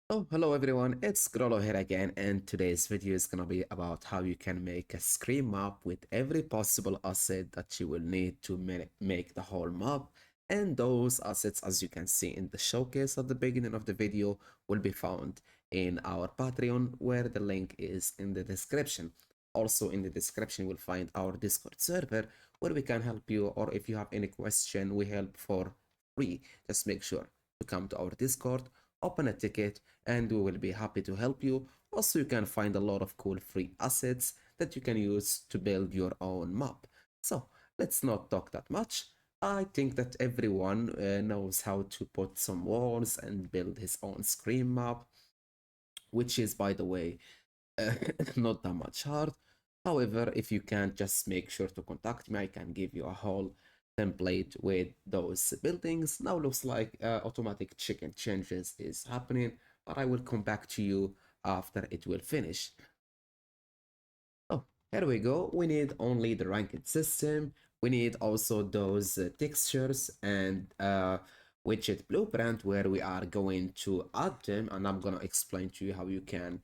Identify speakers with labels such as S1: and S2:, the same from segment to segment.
S1: Oh, hello everyone, it's Grolo here again, and today's video is gonna be about how you can make a screen map with every possible asset that you will need to make the whole map. And those assets, as you can see in the showcase at the beginning of the video, will be found in our Patreon, where the link is in the description. Also in the description, you will find our Discord server, where we can help you, or if you have any question, we help for free. Just make sure to come to our Discord, open a ticket, and we will be happy to help you. Also, you can find a lot of cool free assets that you can use to build your own map. So let's not talk that much. I think that everyone knows how to put some walls and build his own screen map, which is, by the way, not that much hard. However, if you can't, just make sure to contact me. I can give you a whole template with those buildings. Now looks like automatic chicken changes is happening, but I will come back to you after it will finish. Oh, here we go. We need only the ranked system. We need also those textures and widget blueprint where we are going to add them, and I'm gonna explain to you how you can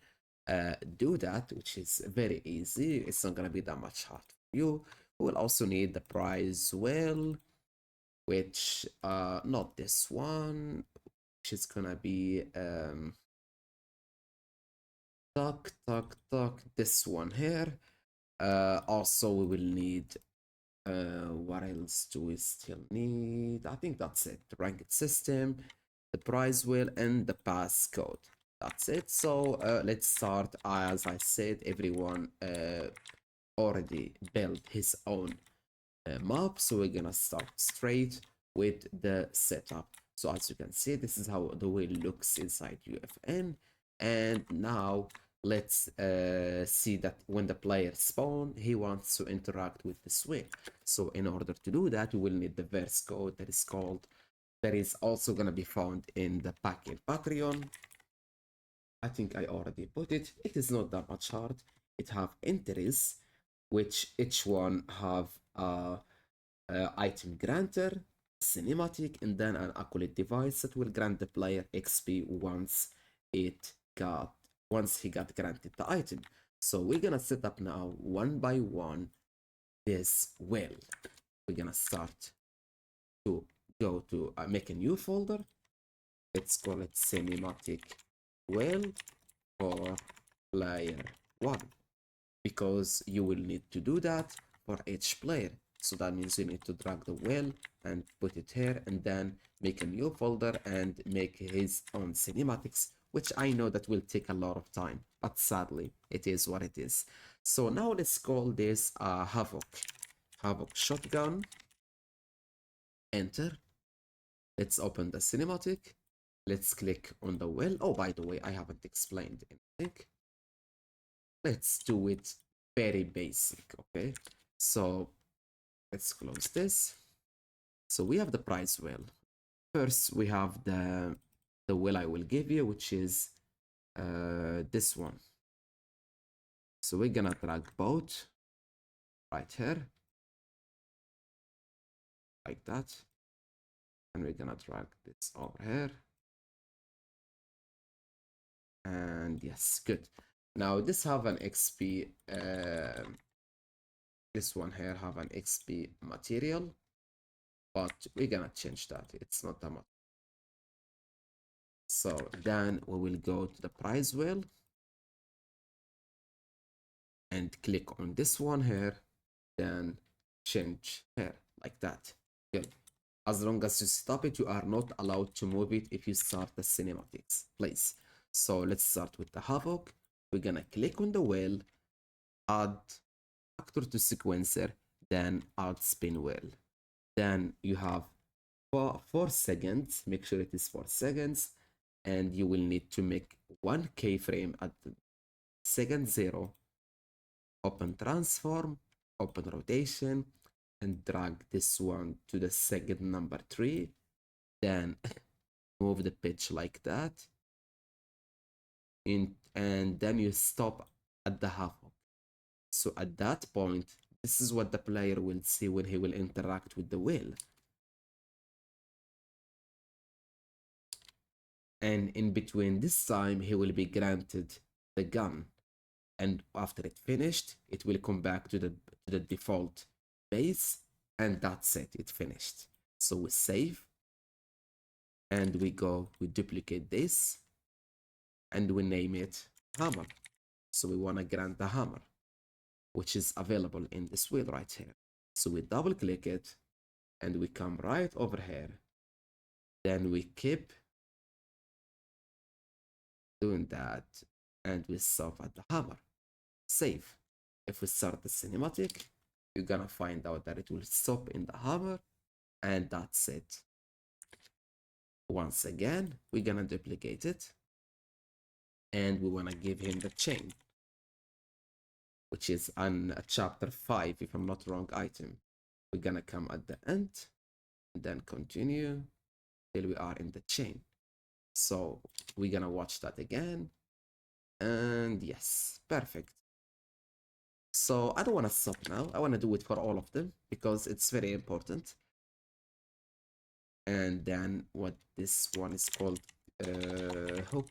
S1: do that, which is very easy. It's not gonna be that much hard for you. We will also need the prize wheel, which not this one, which is gonna be this one here. Also we will need what else do we still need? I think that's it. The ranked system, the prize wheel, and the passcode. That's it. So let's start. As I said, everyone already built his own map, so we're gonna start straight with the setup. So as you can see, this is how the wheel looks inside UEFN. And now let's see that when the player spawn, he wants to interact with this wheel. So in order to do that, we will need the verse code that is also gonna be found in the pack in Patreon. I think I already put it. It is not that much hard. It have entries, which each one have item granter, cinematic, and then an accolade device that will grant the player XP once he got granted the item. So we're gonna set up now one by one this wheel. We're gonna start to go to make a new folder. Let's call it cinematic wheel for player 1, because you will need to do that for each player. So that means you need to drag the wheel and put it here, and then make a new folder and make his own cinematics, which I know that will take a lot of time, but sadly it is what it is. So now let's call this Havoc shotgun. Enter. Let's open the cinematic. Let's click on the wheel. Oh, by the way, I haven't explained anything. Let's do it very basic. Okay, so let's close this. So we have the prize wheel. First, we have the wheel I will give you, which is this one. So we're gonna drag both right here, like that, and we're gonna drag this over here. And yes, good. Now this have an XP. This one here have an XP material, but we're gonna change that. It's not that much. So then we will go to the prize wheel and click on this one here, then change here like that. Good. As long as you stop it, you are not allowed to move it if you start the cinematics, please. So let's start with the Havoc. We're gonna click on the wheel, add actor to sequencer, then add spin wheel. Then you have 4 seconds, make sure it is 4 seconds, and you will need to make 1 keyframe at second 0, open transform, open rotation, and drag this one to the second number 3, then move the pitch like that, and then you stop at the Havoc. So at that point, this is what the player will see when he will interact with the wheel. And in between this time, he will be granted the gun. And after it finished, it will come back to the default base, and that's it, it finished. So we save, and we duplicate this, and we name it hammer. So we want to grant the hammer, which is available in this wheel right here. So we double click it, and we come right over here. Then we keep doing that, and we stop at the hammer. Save. If we start the cinematic, you're gonna find out that it will stop in the hammer, and that's it. Once again, we're gonna duplicate it, and we wanna give him the chain, which is on chapter 5, if I'm not wrong, item. We're gonna come at the end, and then continue till we are in the chain. So we're gonna watch that again, and yes, perfect. So I don't want to stop now. I want to do it for all of them because it's very important. And then what this one is called, hook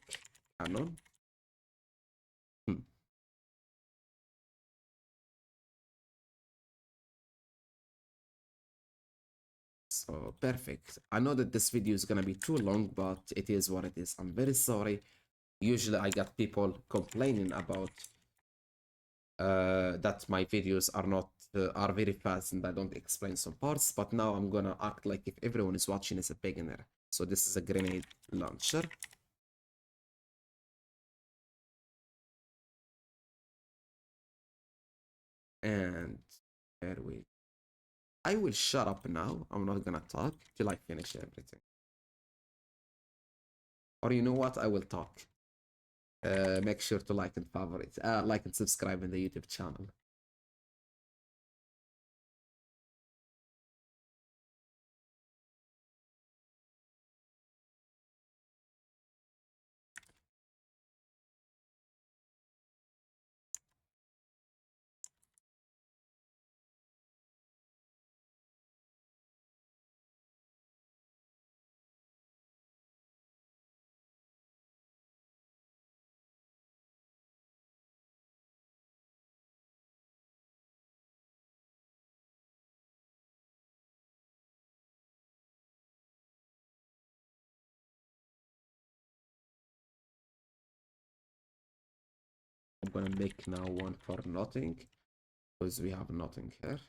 S1: cannon. So perfect. I know that this video is gonna be too long, but it is what it is. I'm very sorry. Usually I got people complaining about that my videos are not are very fast and I don't explain some parts, but now I'm gonna act like if everyone is watching is a beginner. So this is a grenade launcher. And there we I will shut up now. I'm not gonna talk till I finish everything. Or you know what? I will talk. Make sure to like and favorite, like and subscribe in the YouTube channel. I'm gonna make now one for nothing because we have nothing here.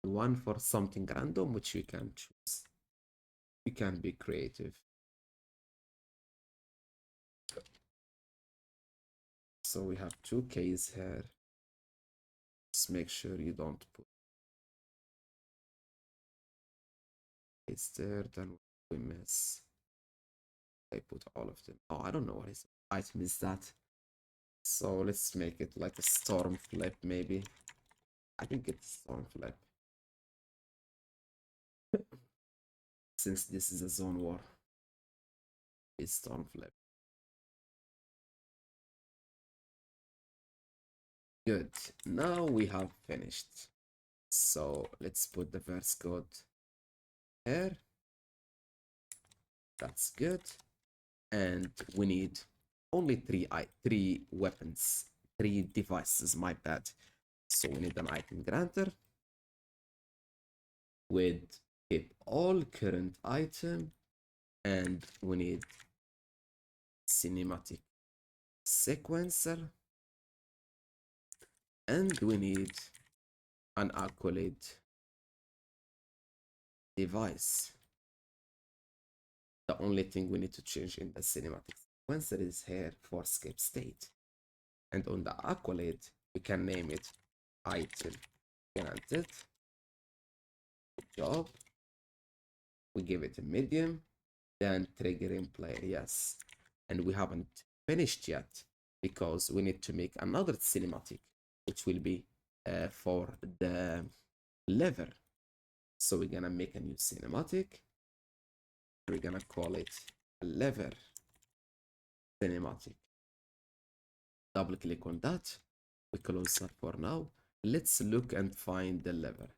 S1: One for something random, which you can choose. You can be creative. So we have two Ks here. Just make sure you don't put it's there, then we miss. I put all of them. Oh, I don't know what his item is that. So let's make it like a storm flip, maybe. I think it's storm flip. Since this is a zone war, it's storm flip. Good. Now we have finished. So let's put the verse code here. That's good. And we need only three weapons, three devices, my bad. So we need an item granter with keep all current item, and we need cinematic sequencer, and we need an accolade device. The only thing we need to change in the cinematic sequencer is here for skip state, and on the accolade we can name it item granted. Good job. We give it a medium, then trigger in player, yes. And we haven't finished yet because we need to make another cinematic, which will be for the lever. So we're gonna make a new cinematic. We're gonna call it lever cinematic. Double click on that. We close that for now. Let's look and find the lever.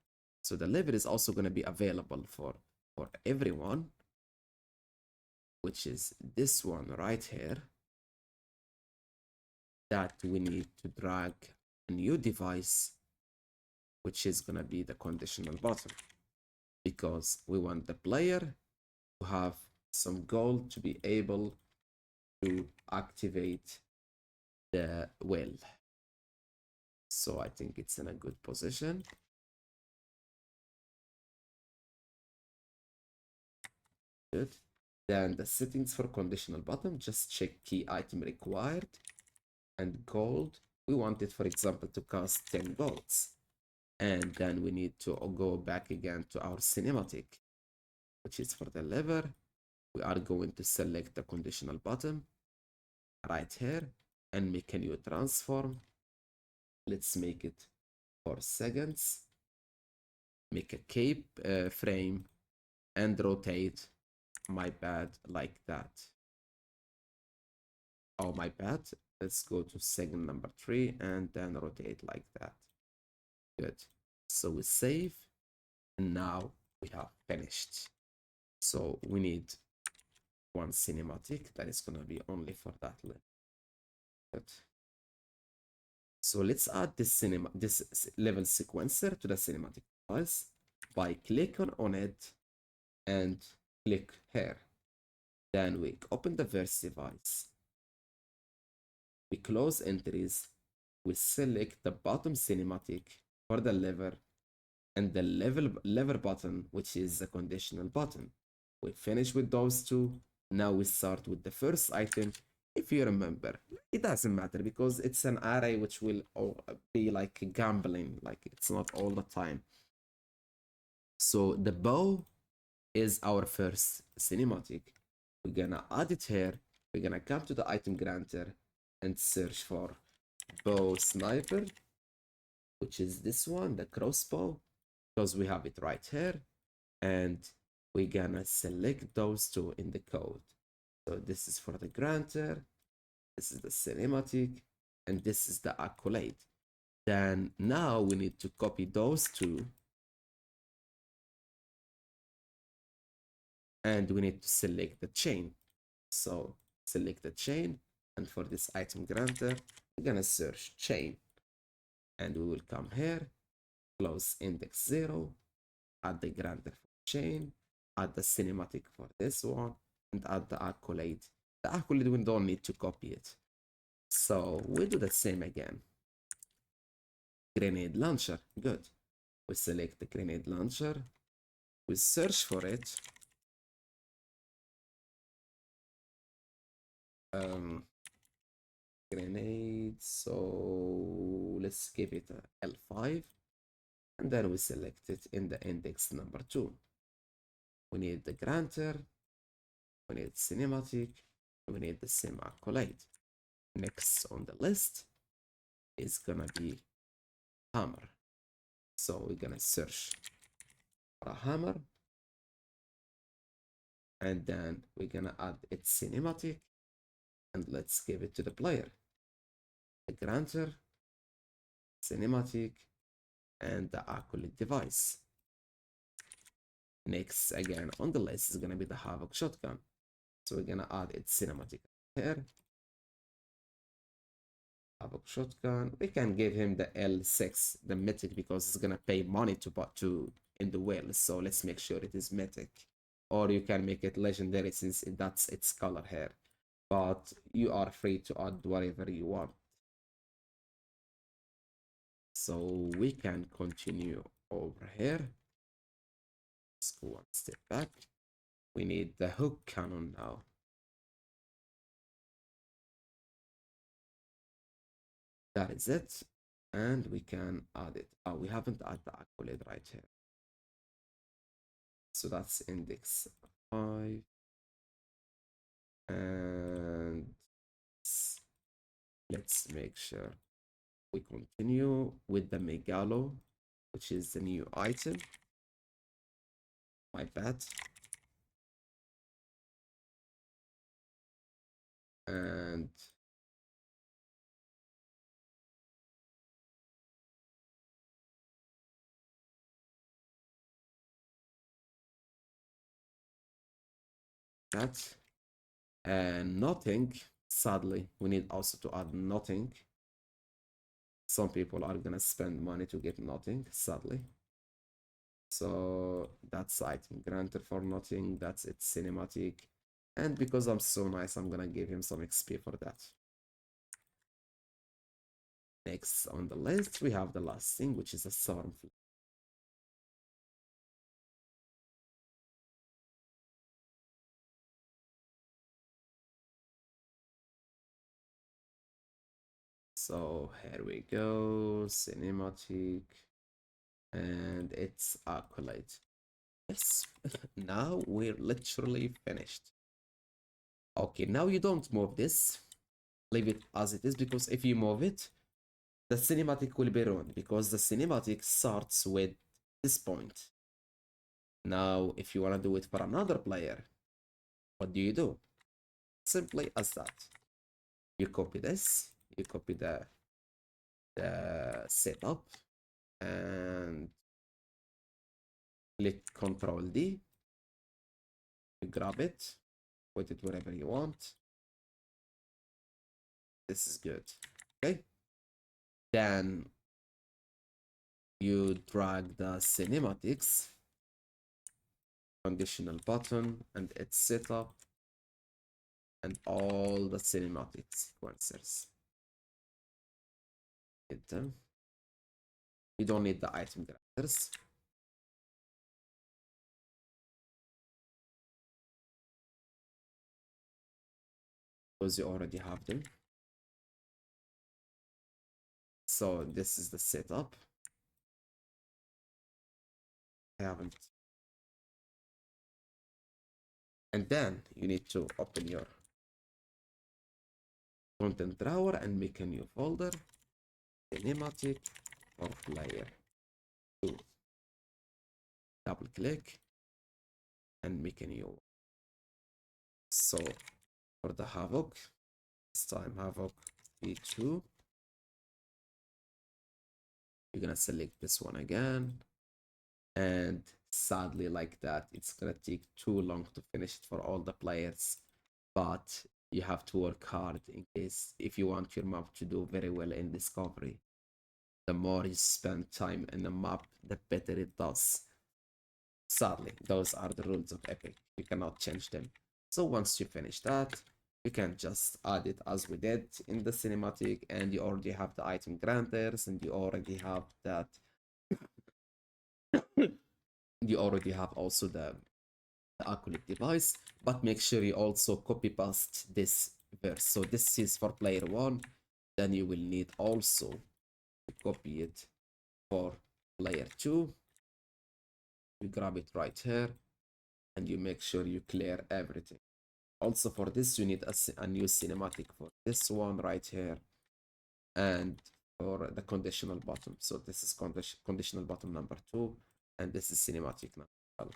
S1: So the lever is also gonna be available for everyone. which is this one right here, that we need to drag a new device, which is going to be the conditional button, because we want the player to have some gold to be able to activate the well. So I think it's in a good position. Good. Then the settings for conditional button, just check key item required and gold. We want it, for example, to cost 10 golds. And then we need to go back again to our cinematic, which is for the lever. We are going to select the conditional button right here and make a new transform. Let's make it 4 seconds. Make a cape frame and rotate. My bad, like that. Oh, my bad. Let's go to second number 3 and then rotate like that. Good. So we save, and now we have finished. So we need one cinematic that is going to be only for that level. Good. So let's add this level sequencer to the cinematic device by clicking on it and click here. Then we open the verse device. We close entries. We select the bottom cinematic for the lever and the lever button, which is the conditional button. We finish with those two. Now we start with the first item. If you remember, it doesn't matter because it's an array which will be like gambling, like it's not all the time. So the bow is our first cinematic. We're gonna add it here. We're gonna come to the item granter and search for bow sniper, which is this one, the crossbow, because we have it right here. And we're gonna select those two in the code. So this is for the granter, this is the cinematic, and this is the accolade. Then now we need to copy those two, and we need to select the chain. So select the chain, and for this item granter, we're gonna search chain, and we will come here, close index 0, add the granter for chain, add the cinematic for this one, and add the accolade. The accolade, we don't need to copy it. So we do the same again. Grenade launcher, good. We select the grenade launcher, we search for it. Grenade, so let's give it a L5, and then we select it in the index number 2. We need the granter, we need cinematic, we need the same accolade. Next on the list is gonna be hammer. So we're gonna search for a hammer, and then we're gonna add its cinematic, and let's give it to the player. The granter, cinematic, and the accolade device. Next, again on the list is gonna be the havoc shotgun. So we're gonna add its cinematic here. Havoc shotgun. We can give him the L6, the mythic, because it's gonna pay money to in the whale. So let's make sure it is mythic. Or you can make it legendary since that's its color here. But you are free to add whatever you want. So we can continue over here. Let's go one step back. We need the hook cannon now. That is it. And we can add it. Oh, we haven't added the accolade right here. So that's index 5. And let's make sure we continue with the megalo, which is the new item. My bad. And that. And nothing, sadly, we need also to add nothing. Some people are gonna spend money to get nothing, sadly. So that's item granted for nothing. That's its cinematic. And because I'm so nice, I'm gonna give him some XP for that. Next on the list, we have the last thing, which is a storm. So here we go, cinematic, and it's accolade. Yes, now we're literally finished. Okay, now you don't move this. Leave it as it is, because if you move it, the cinematic will be ruined, because the cinematic starts with this point. Now, if you want to do it for another player, what do? Simply as that. You copy this, you copy the setup, and click Control D. You grab it, put it wherever you want. This is good. Okay. Then you drag the cinematics, conditional button, and its setup, and all the cinematic sequencers. Hit them. You don't need the item granters. Because you already have them. So this is the setup. I haven't. And then you need to open your content drawer and make a new folder, cinematic for player 2. Double click and make a new one. So for the Havoc, this time Havoc V2, you're gonna select this one again. And sadly, like that, it's gonna take too long to finish it for all the players. But you have to work hard in case if you want your map to do very well in discovery. The more you spend time in the map, the better it does. Sadly, those are the rules of Epic. You cannot change them. So once you finish that, you can just add it as we did in the cinematic, and you already have the item granters, and you already have that. You already have also the accolade device, but make sure you also copy paste this verse. So this is for player 1, then you will need also to copy it for player 2. You grab it right here, and you make sure you clear everything. Also for this, you need a new cinematic for this one right here, and for the conditional bottom. So this is conditional bottom number 2, and this is cinematic number 12.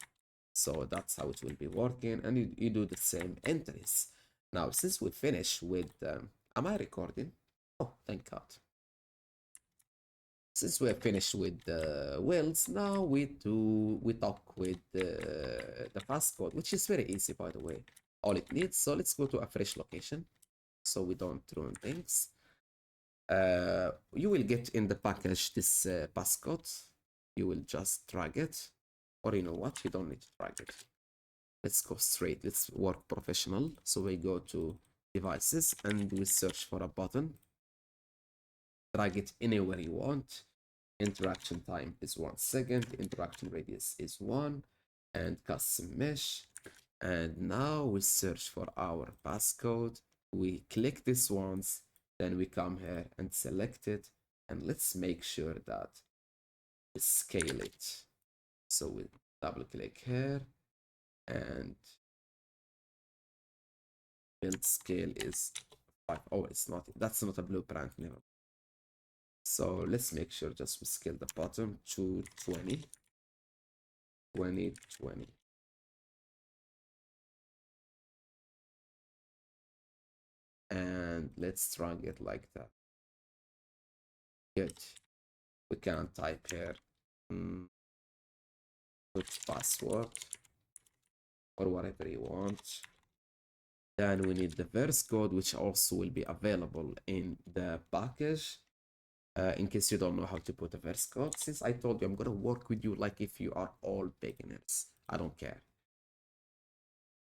S1: So that's how it will be working, and you do the same entries. Now, since we finish with, am I recording? Oh, thank God. Since we are finished with the wells, now we talk with the passcode, which is very easy, by the way. All it needs. So let's go to a fresh location, so we don't ruin things. You will get in the package this passcode. You will just drag it, or you know what? You don't need to drag it. Let's go straight. Let's work professional. So we go to devices and we search for a button. Drag it anywhere you want. Interaction time is 1 second. Interaction radius is 1. And custom mesh. And now we search for our passcode. We click this once. Then we come here and select it. And let's make sure that we scale it. So we double click here and build scale is 5. Oh, it's not. That's not a blueprint. Never. So let's make sure just we scale the bottom to 20, 20, 20. And let's drag it like that. Good. We can type here, put password or whatever you want. Then we need the verse code, which also will be available in the package. In case you don't know how to put a verse code, since I told you I'm gonna work with you like if you are all beginners. I don't care.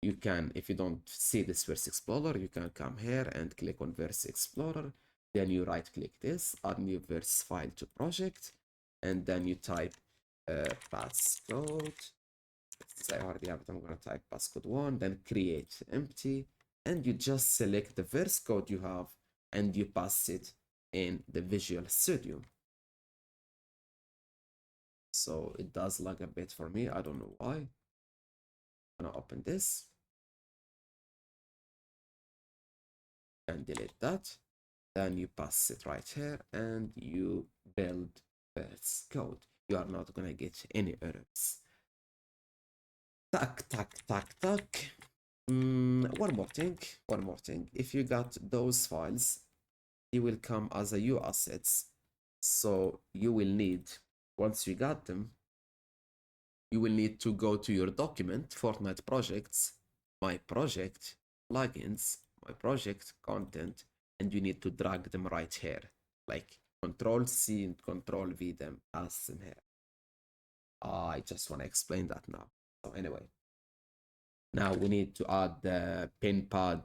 S1: You can, if you don't see this verse explorer, you can come here and click on verse explorer. Then you right click this, add new verse file to project, and then you type passcode. Since I already have it, I'm gonna type passcode 1, then create empty, and you just select the verse code you have and you pass it in the Visual Studio. So it does lag a bit for me, I don't know why. I'm gonna open this and delete that. Then you pass it right here and you build verse code. You are not gonna get any errors. Tack, tack, tack, tack. One more thing. If you got those files, they will come as a U assets. So you will need, once you got them, you will need to go to your document, Fortnite projects, my project, plugins, my project, content, and you need to drag them right here. Like Control C and Control V them, pass them here. I just want to explain that now. So anyway, now we need to add the pin pad.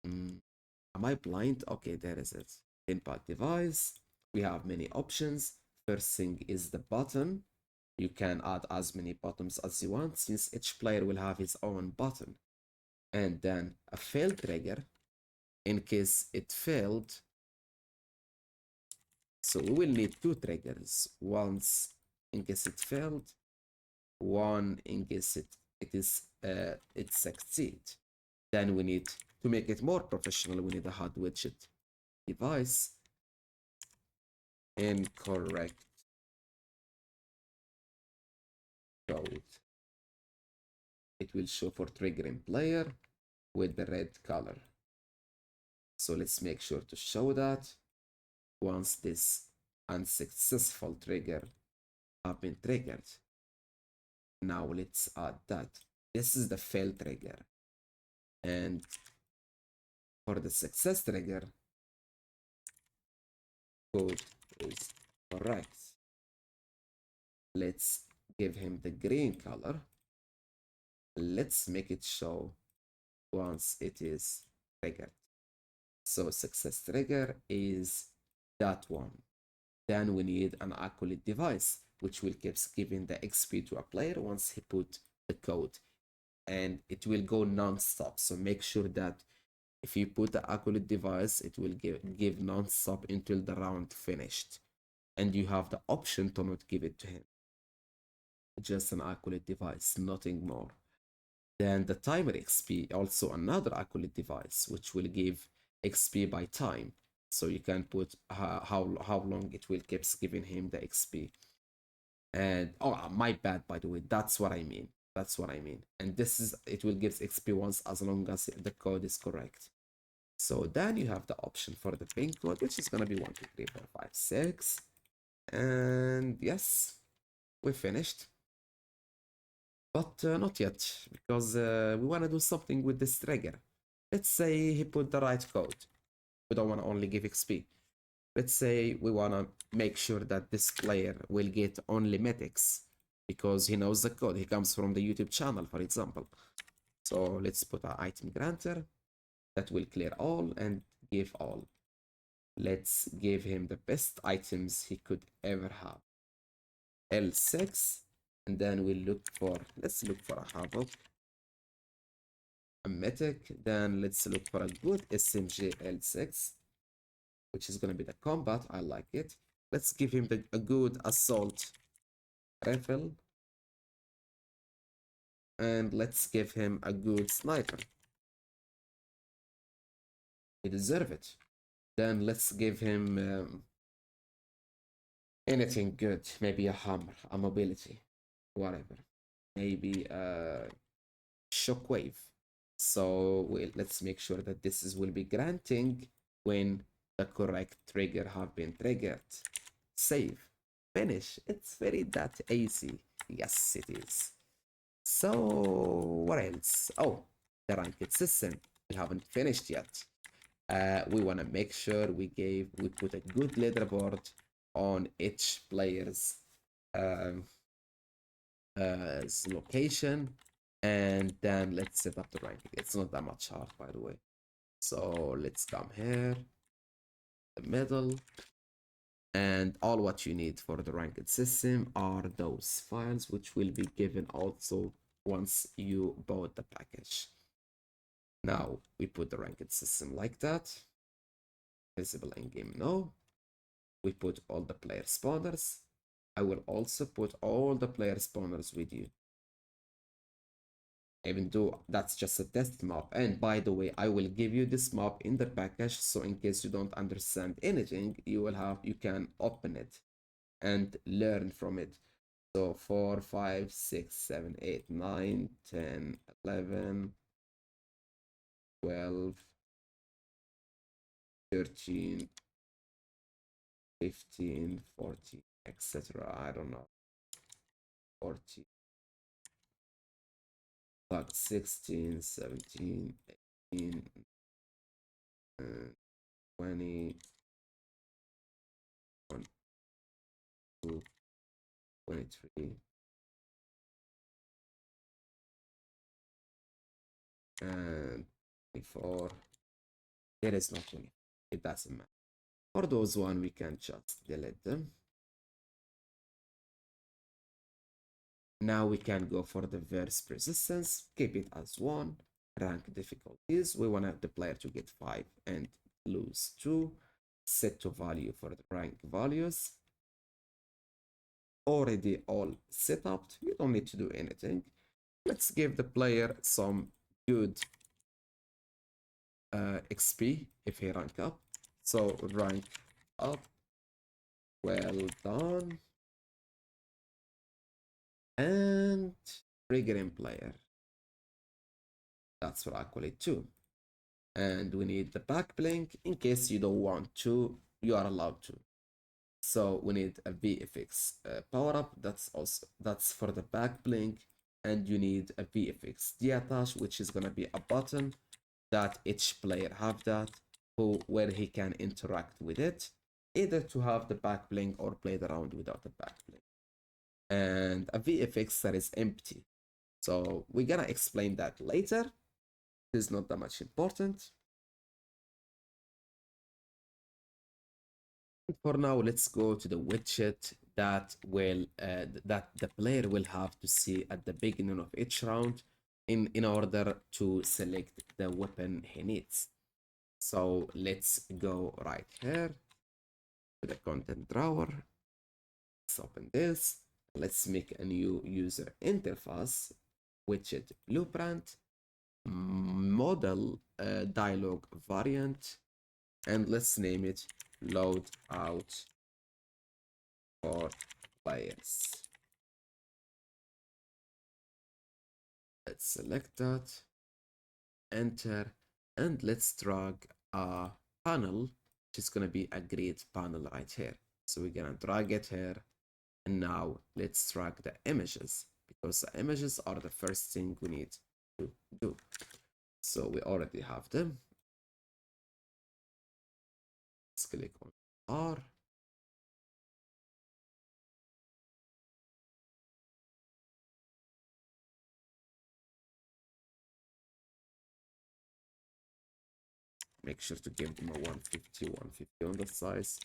S1: Am I blind? Okay, there is it. Pin pad device. We have many options. First thing is the button. You can add as many buttons as you want since each player will have his own button. And then a fail trigger in case it failed. So we will need two triggers. Once in case it failed, one in case it succeed. Then we need to make it more professional. We need a hot widget device. Incorrect code. It will show for triggering player with the red color. So let's make sure to show that once this unsuccessful trigger have been triggered. Now let's add that. This is the fail trigger. And for the success trigger, code is correct. Let's give him the green color. Let's make it show once it is triggered. So success trigger is that one. Then we need an acolyte device, which will keep giving the XP to a player once he put the code. And it will go non-stop. So make sure that if you put the acolyte device, it will give non-stop until the round finished. And you have the option to not give it to him. Just an acolyte device, nothing more. Then the timer XP, also another acolyte device, which will give XP by time. So you can put how long it will keep giving him the XP. And oh, my bad, by the way, that's what I mean. That's what I mean. And this is, it will give XP once as long as the code is correct. So then you have the option for the pin code, which is gonna be 1, 2, 3, 4, 5, 6. And yes, we finished. But not yet, because we want to do something with this trigger. Let's say he put the right code. We don't want to only give XP. Let's say we want to make sure that this player will get only mythics because he knows the code. He comes from the YouTube channel, for example. So let's put an item granter that will clear all and give all. Let's give him the best items he could ever have. L6. And then we let's look for a havoc, a mythic. Then let's look for a good SMG L6, which is going to be the combat. I like it. Let's give him a good assault rifle. And let's give him a good sniper. He deserves it. Then let's give him anything good. Maybe a hammer, a mobility, whatever. Maybe a shockwave. So let's make sure that this will be granting when the correct trigger have been triggered. Save. Finish. It's very that easy. Yes, it is. So what else? Oh, the ranked system. We haven't finished yet. We want to make sure we put a good leaderboard on each player's um, location, and then let's set up the ranking. It's not that much hard, by the way. So let's come here, the middle, and all what you need for the ranked system are those files, which will be given also once you bought the package. Now we put the ranked system like that. Visible in game, no. We put all the player spawners. I will also put all the player spawners with you, even though that's just a test map. And by the way, I will give you this map in the package, so in case you don't understand anything, you can open it and learn from it. So 4, 5, 6, 7, 8, 9, 10, 11, 12, 13, 15, 14, etc. I don't know. 14, but 16, 17, 18, 20, 22, 23, and 24. There is no 20. It doesn't matter. For those one, we can just delete them. Now we can go for the verse persistence, keep it as 1. Rank difficulties, we want the player to get 5 and lose 2. Set to value for the rank values. Already all set up, you don't need to do anything. Let's give the player some good XP if he rank up. So rank up, well done. And trigger in player. That's for Aqualate 2. And we need the back blink. In case you don't want to, you are allowed to. So we need a VFX power up. That's for the back blink, and you need a VFX deattach, which is gonna be a button that each player have that where he can interact with it, either to have the back blink or play around without the back blink. And a VFX that is empty. So we're gonna explain that later. It's not that much important. For now, let's go to the widget that the player will have to see at the beginning of each round in order to select the weapon he needs. So let's go right here to the content drawer. Let's open this. Let's make a new user interface widget blueprint model dialog variant, and let's name it loadout for players. Let's select that, enter, and let's drag a panel, which is going to be a grid panel right here. So we're going to drag it here, and now let's drag the images, because the images are the first thing we need to do. So we already have them. Let's click on R. Make sure to give them a 150 on the size.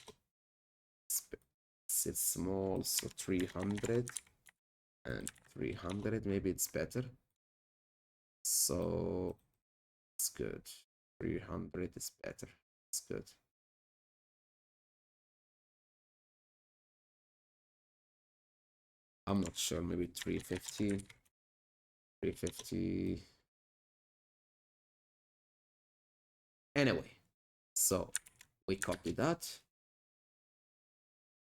S1: It's small, so 300 and 300, maybe it's better. So it's good. 300 is better. It's good. I'm not sure, maybe 350. 350. Anyway, so we copy that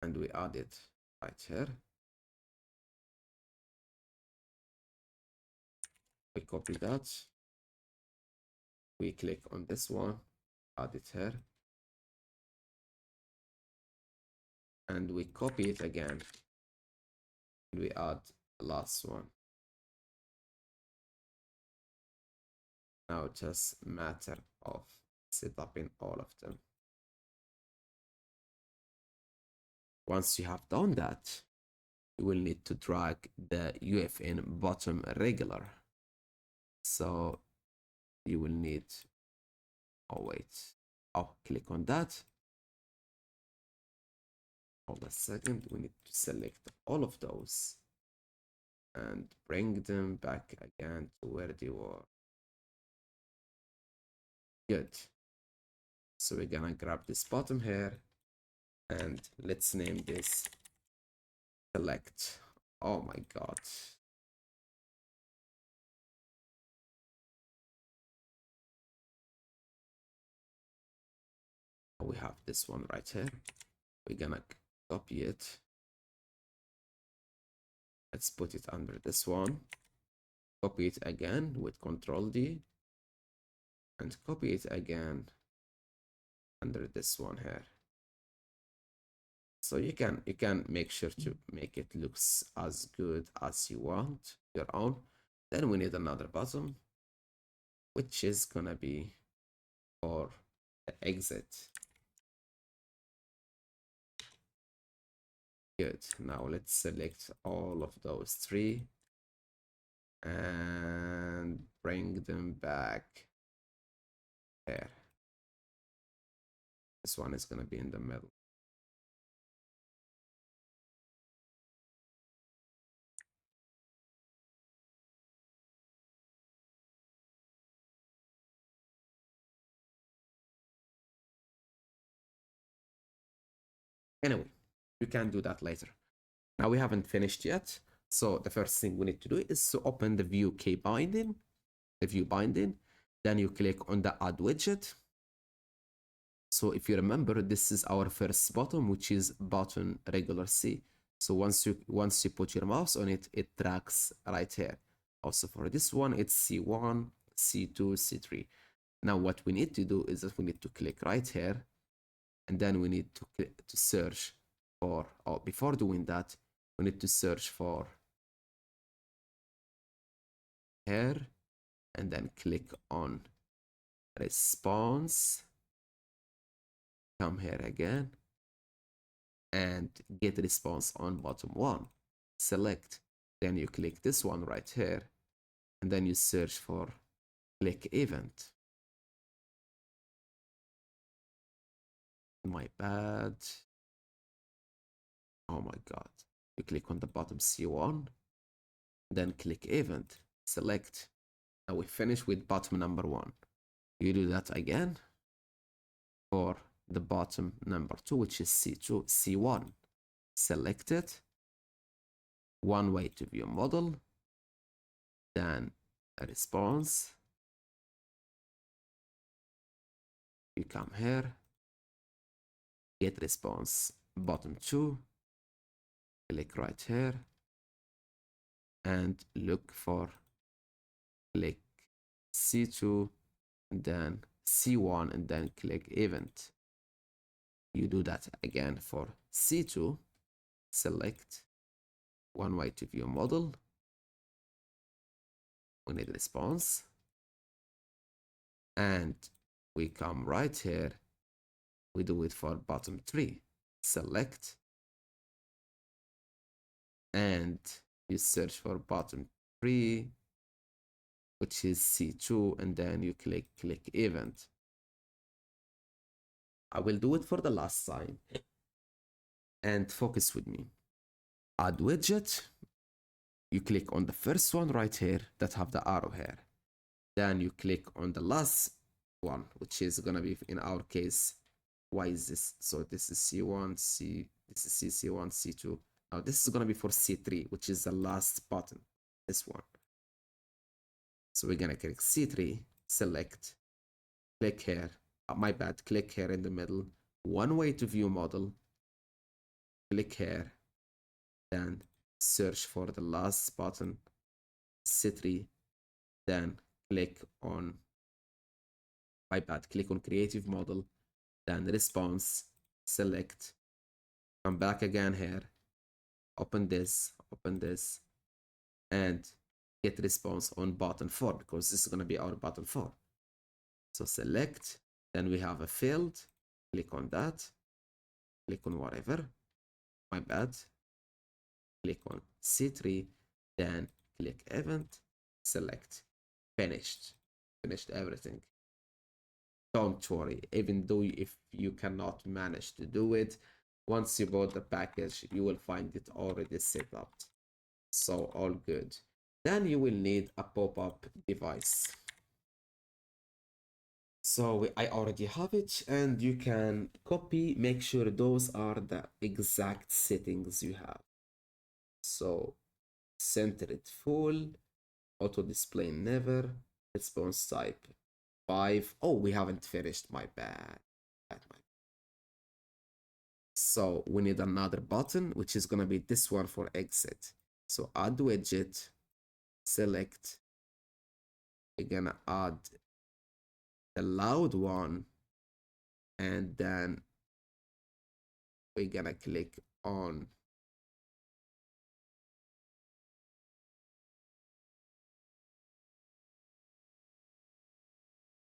S1: and we add it right here. We copy that. We click on this one, add it here. And we copy it again. And we add the last one. Now just matter of setting all of them. Once you have done that, you will need to drag the UEFN bottom regular. So you will need, oh wait, click on that. Hold a second, we need to select all of those and bring them back again to where they were. Good. So we're gonna grab this bottom here and let's name this select. Oh my god. We have this one right here. We're gonna copy it. Let's put it under this one. Copy it again with Control D and copy it again under this one here. So you can make sure to make it looks as good as you want your own. Then we need another button, which is gonna be for the exit. Good. Now let's select all of those three and bring them back here. This one is gonna be in the middle. Anyway, you can do that later. Now we haven't finished yet. So the first thing we need to do is to open the view key binding, the view binding. Then you click on the add widget. So if you remember, this is our first button, which is button regular C. So once you put your mouse on it, it tracks right here. Also for this one, it's C1, C2, C3. Now what we need to do is that we need to click right here, and then we need to search for, or before doing that, we need to search for here, and then click on response. Come here again and get response on bottom one. Select, then you click this one right here, and then you search for click event. My bad. Oh my god. You click on the bottom C1, then click event, select. Now we finish with bottom number one. You do that again for the bottom number two, which is C2, C1. Select it, one way to view model, then a response. You come here, get response, bottom two, click right here, and look for click C2, and then C1, and then click event. You do that again for C2, select one way to view model. We need response. And we come right here. We do it for bottom three. Select. And you search for bottom three, which is C2, and then you click event. I will do it for the last time. And focus with me. Add widget. You click on the first one right here that have the arrow here. Then you click on the last one, which is gonna be, in our case, why is this? So this is C1, this is C1, C2. Now this is gonna be for C3, which is the last button, this one. So we're gonna click C3, select, click here, my bad, click here in the middle, one way to view model, click here, then search for the last button, C3, then click on, my bad, click on creative model, then response, select, come back again here, open this, and get response on button 4 because this is going to be our button 4. So select, then we have a field, click on that, click on whatever, my bad, click on C3, then click event, select, finished everything. Don't worry, even though if you cannot manage to do it, once you bought the package, you will find it already set up. So all good. Then you will need a pop-up device. So I already have it, and you can copy, make sure those are the exact settings you have. So center it full, auto display never, response type 5. Oh, we haven't finished, my bad. So we need another button, which is gonna be this one for exit. So add widget, select, we're gonna add the loud one, and then we're gonna click on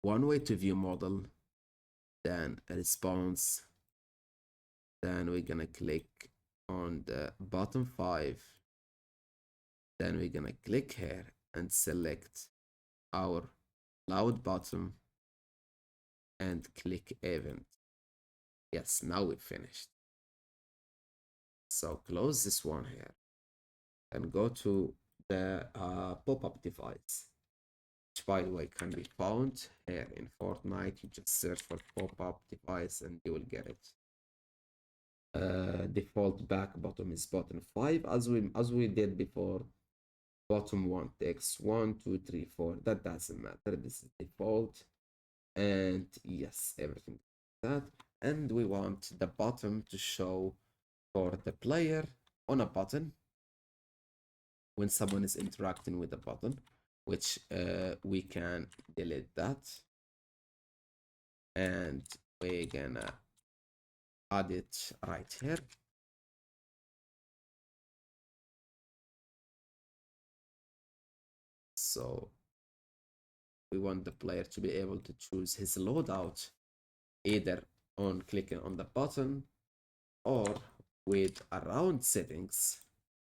S1: one way to view model, then a response, then we're gonna click on the bottom 5, then we're gonna click here and select our loud button and click event. Yes, now we've finished. So close this one here and go to the pop-up device, which by the way can be found here in Fortnite. You just search for pop-up device and you will get it. Default back bottom is bottom 5 as we did before. Bottom 1 text 1 2 3 4, that doesn't matter, this is default. And yes, everything like that. And we want the bottom to show for the player on a button when someone is interacting with the button, which we can delete that, and we're gonna add it right here. So we want the player to be able to choose his loadout either on clicking on the button or with around settings,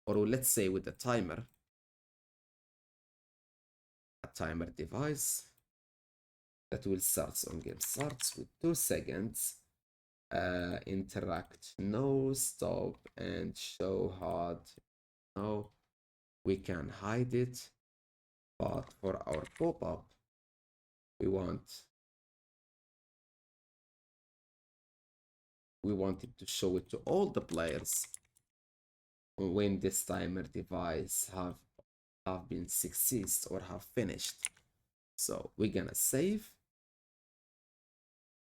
S1: or let's say with a timer, a timer device that will start on game starts with 2 seconds, interact no, stop, and show hard no. We can hide it, but for our pop-up we want it to show it to all the players when this timer device have been succeeded or have finished. So we're gonna save.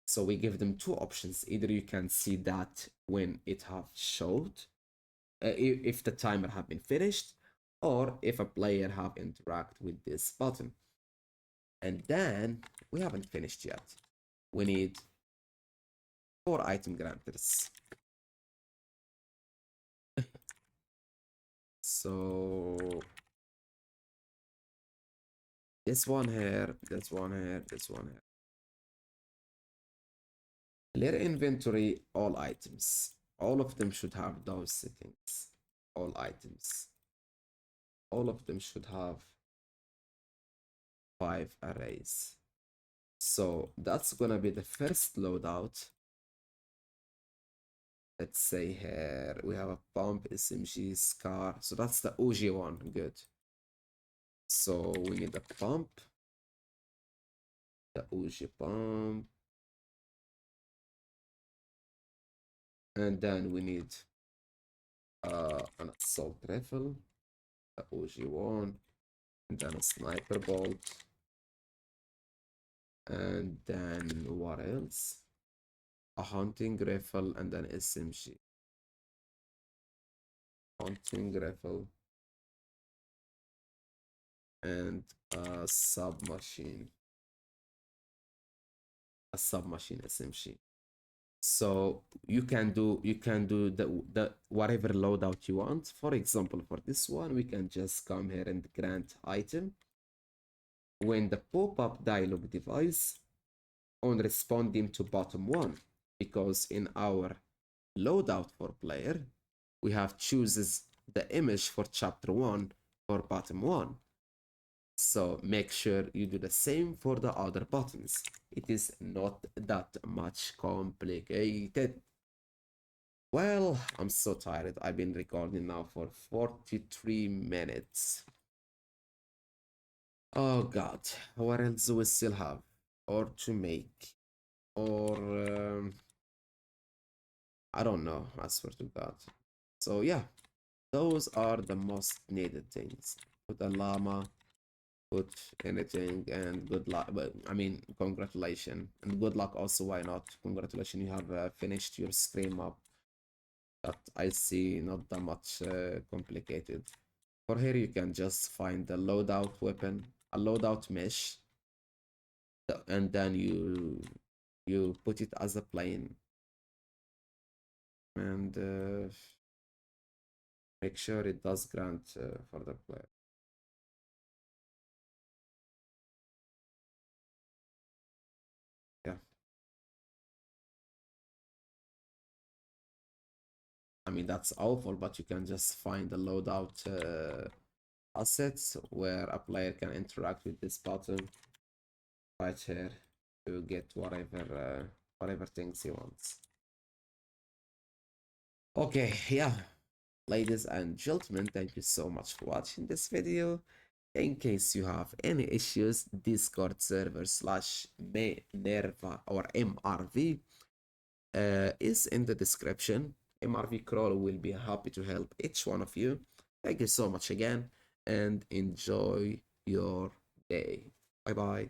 S1: So we give them 2 options. Either you can see that when it have showed, if the timer have been finished, or if a player have interact with this button. And then we haven't finished yet. We need 4 item granters. So this one here, this one here, this one here. Clear inventory, all items. All of them should have those settings. All items. All of them should have 5 arrays. So that's gonna be the first loadout. Let's say here we have a pump, SMG, scar. So that's the OG one. Good. So we need a pump. The OG pump. And then we need an assault rifle, the OG one, and then a sniper bolt. And then what else? A hunting rifle and then SMG. Hunting rifle and a submachine. A submachine SMG. So you can do the whatever loadout you want. For example, for this one, we can just come here and grant item. When the pop-up dialog device on responding to bottom one, because in our loadout for player, we have chooses the image for chapter one for bottom one. So make sure you do the same for the other buttons. It is not that much complicated. Well, I'm so tired. I've been recording now for 43 minutes. Oh God, what else do we still have? Or to make? Or I don't know, I swear to God. So yeah, those are the most needed things. Put a llama, put anything, and good luck. But I mean, congratulations and good luck also. Why not? Congratulations, you have finished your scream up. That I see not that much complicated. For here, you can just find the loadout weapon, a loadout mesh, and then you put it as a plane, and make sure it does grant for the player. Yeah, I mean that's awful, but you can just find the loadout assets where a player can interact with this button right here to get whatever things he wants. Okay, yeah, ladies and gentlemen, thank you so much for watching this video. In case you have any issues, Discord server slash Nerva or MRV is in the description. MRV Crawl will be happy to help each one of you. Thank you so much again and enjoy your day. Bye bye.